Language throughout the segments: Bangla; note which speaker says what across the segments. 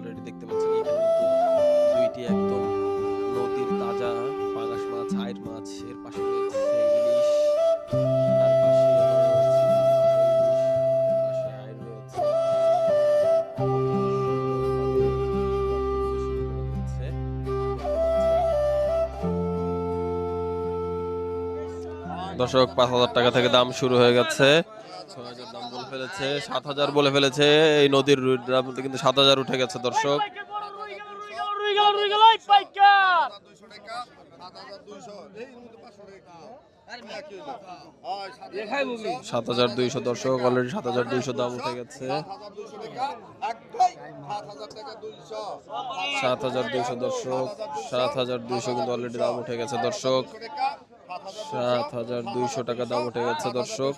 Speaker 1: অলরেডি দেখতে পাচ্ছেন এখানে কিন্তু দুইটি একদম নদীর তাজা পাঙাশ মাছ, আইড় মাছ, এর পাশে রয়েছে ইলিশ, তার পাশে আবার রয়েছে ইলিশ, এর পাশে আইড় রয়েছে। কত সুন্দরভাবে পরিবেশন করে দিচ্ছে দর্শক। 5,000 টাকা থেকে দাম শুরু হয়ে গেছে, 6,000 দাম বলে ফেলেছে, 7,000 বলে ফেলেছে। এই নদীর দাম কিন্তু 7,000 উঠে গেছে দর্শক। 7,200 দর্শক, অলরেডি 7,200 দাম উঠে গেছে। 7,200 দর্শক, 7,200 কিন্তু অলরেডি দাম উঠে গেছে দর্শক। 7,200 টাকা দাম উঠে গেছে দর্শক।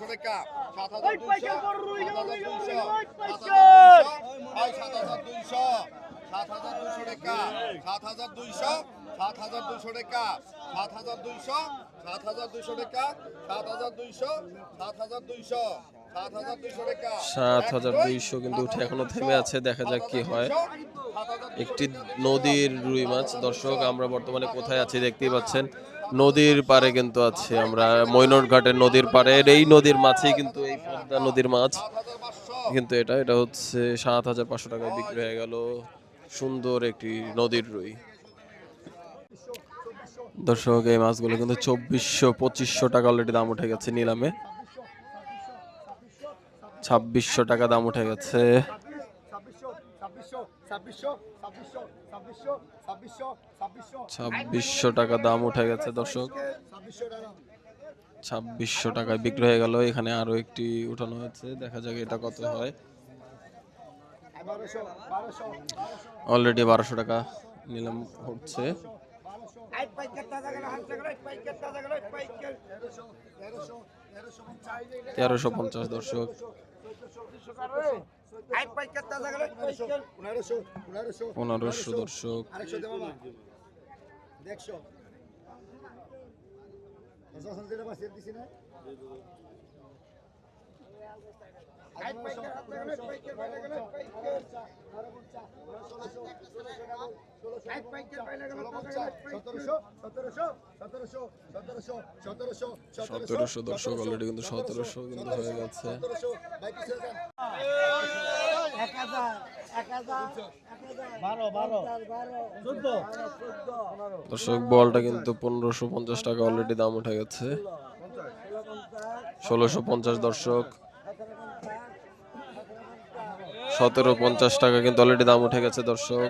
Speaker 1: 7,200 কিন্তু উঠে এখনো থেমে আছে, দেখা যাক কি হয়। একটি নদীর রুই মাছ দর্শক। আমরা বর্তমানে কোথায় আছি দেখতেই পাচ্ছেন, নদীর পাড়ে কিন্তু আছি আমরা, মৈনট ঘাটের নদীর পাড়ে। এই নদীর মাছই কিন্তু এই পদ্মা নদীর মাছ কিন্তু এটা হচ্ছে 7,500 টাকায় বিক্রি হয়ে গেল। সুন্দর একটি নদীর রুই দর্শক। এই মাছগুলো কিন্তু 2,400-2,500 টাকা অলরেডি দাম উঠে গেছে নিলামে। 2,600 টাকা দাম উঠে গেছে। 2,600 টাকা দাম উঠে গেছে দর্শক। 2,600 টাকায় বিক্রি হয়ে গেল। এখানে আরো একটি উঠানো হয়েছে, দেখা যাক এটা কত হয়। অলরেডি 1,200 টাকা নিলাম হচ্ছে। 1,350 দর্শক। 1,500 দর্শক। সতেরোশো দর্শক, অলরেডি কিন্তু 1,700 কিন্তু হয়ে গেছে। দর্শক বলটা কিন্তু 1,550 টাকা অলরেডি দাম উঠে গেছে। 1,650 দর্শক। 1,750 টাকা কিন্তু অলরেডি দাম উঠে গেছে দর্শক।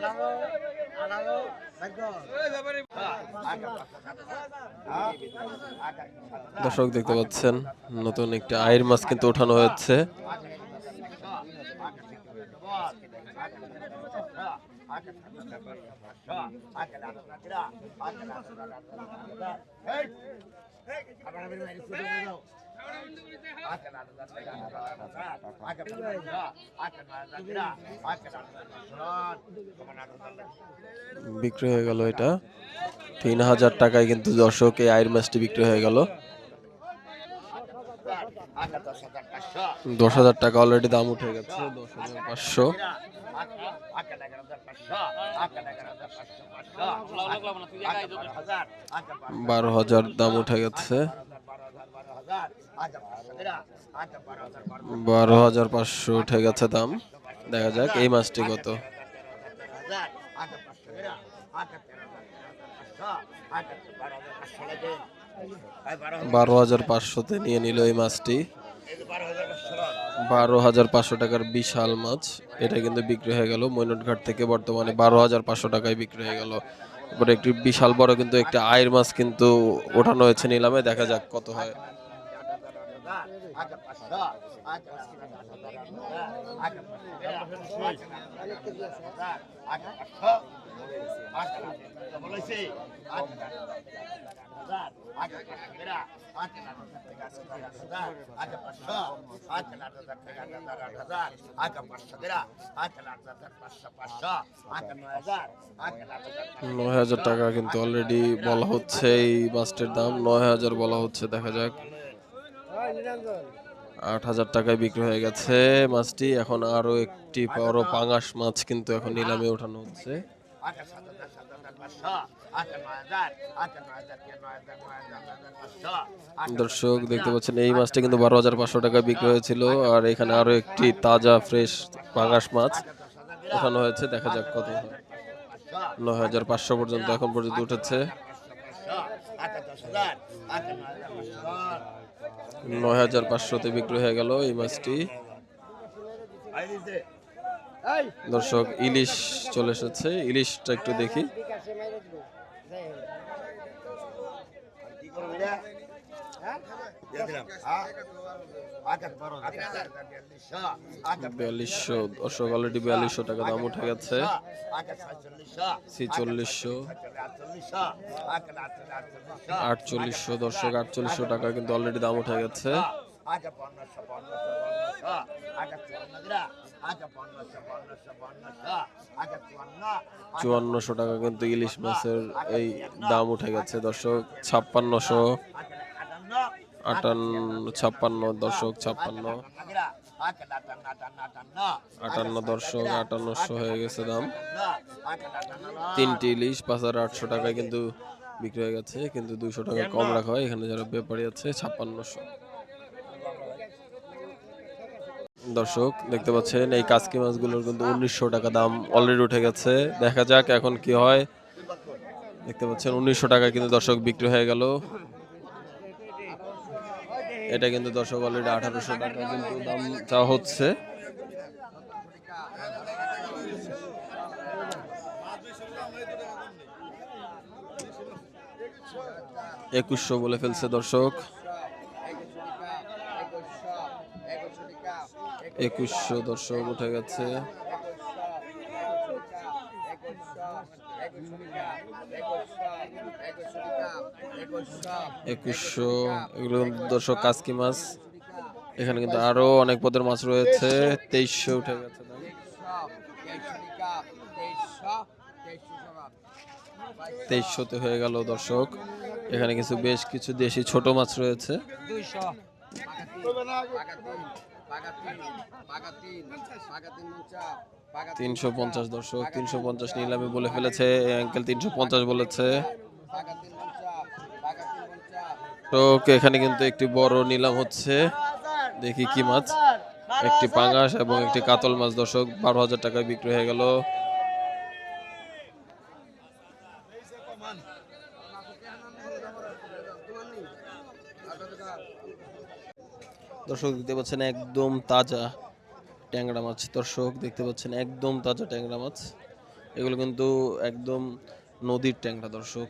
Speaker 1: দর্শক দেখতে পাচ্ছেন নতুন একটি আইড় মাছ কিন্তু ওঠানো হয়েছে। বিক্রি হয়ে গেল এটা 3,000 টাকায় কিন্তু দর্শক এই আইড় মাছটি বিক্রি হয়ে গেল। 10,000 টাকা অলরেডি দাম উঠে গেছে। 10,500। 12,000 দাম উঠে গেছে। 12,500 উঠে গেছে দাম। দেখা যাক এই মাছটি কত। 12,500-তে নিয়ে নিল এই মাছটি। 12,500 টাকার বিশাল মাছ এটা কিন্তু বিক্রি হয়ে গেল মৈনট ঘাট থেকে। বর্তমানে 12,500 টাকায় বিক্রি হয়ে গেল। এবারে একটি বিশাল বড় কিন্তু একটা আইড় মাছ কিন্তু ওঠানো হয়েছে নিলামে, দেখা যাক কত হয়। টাকা কিন্তু অলরেডি বলা হচ্ছে এই মাছটির দাম। 9,000 বলা হচ্ছে, দেখা যাক। 8,000 টাকায় বিক্রি হয়ে গেছে মাছটি। এখন আরো একটি বড় পাঙাশ মাছ কিন্তু এখন নিলামে ওঠানো হচ্ছে। দর্শক দেখতে পাচ্ছেন এই মাছটা কিন্তু 12,500 টাকায় বিক্রি হয়েছিল। আর এখানে আরো একটি তাজা ফ্রেশ পাঙাশ মাছ ওঠানো হয়েছে, দেখা যাক কত হয়। 9,500 পর্যন্ত এখন পর্যন্ত উঠেছে। 9,500-তে বিক্রি হয়ে গেল এই মাছটি। দর্শক ইলিশ চলে এসেছে, ইলিশটা একটু দেখি। বিয়াল্লিশশো দর্শক, অলরেডি 4200 টাকা দাম উঠে গেছে। 4600, 4800 দর্শক, 4800 টাকা কিন্তু অলরেডি দাম উঠে গেছে। 5400 টাকা কিন্তু ইলিশ মাছের এই দাম উঠে গেছে দর্শক। 5600, 56 দর্শক, 56, 58 দর্শক, 5800 হয়ে গেছে দাম। তিনটি ইলিশ 5800 টাকায় কিন্তু বিক্রি হয়ে গেছে, কিন্তু 200 টাকা কম রাখা হয় এখানে যারা ব্যাপারী আছে। 5600 দর্শক দেখতে পাচ্ছেন এই কাসকি মাছগুলোর কিন্তু 1900 টাকা দাম অলরেডি উঠে গেছে। দেখা যাক এখন কি হয়। দেখতে পাচ্ছেন 1900 টাকা কিন্তু দর্শক বিক্রি হয়ে গেল। এটা কিন্তু দর্শক অলরেডি 1800 টাকা কিন্তু দাম চাওয়া হচ্ছে। একুশশো বলে ফেলছে দর্শক। 2100 দর্শক উঠে গেছে। 2100 এগুলো দর্শক কাসকি মাছ। এখানে কিন্তু আরো অনেক পদের মাছ রয়েছে। 2300 উঠে গেছে দাম। 2300-তে হয়ে গেল দর্শক। এখানে কিছু বেশ কিছু দেশি ছোট মাছ রয়েছে। 350 দর্শক, 350 নিলামে বলে ফেলেছে আঙ্কেল, 350 বলেছে। তো এখানে কিন্তু একটি বড় নিলাম হচ্ছে, দেখি কি মাছ। একটি পাঙাশ এবং একটি কাতল মাছ দর্শক 12,000 টাকায় বিক্রি হয়ে গেল। দর্শক দেখতে পাচ্ছেন একদম তাজা ট্যাংরা মাছ। দর্শক দেখতে পাচ্ছেন একদম তাজা ট্যাংরা মাছ। এগুলো কিন্তু একদম নদীর ট্যাংরা দর্শক।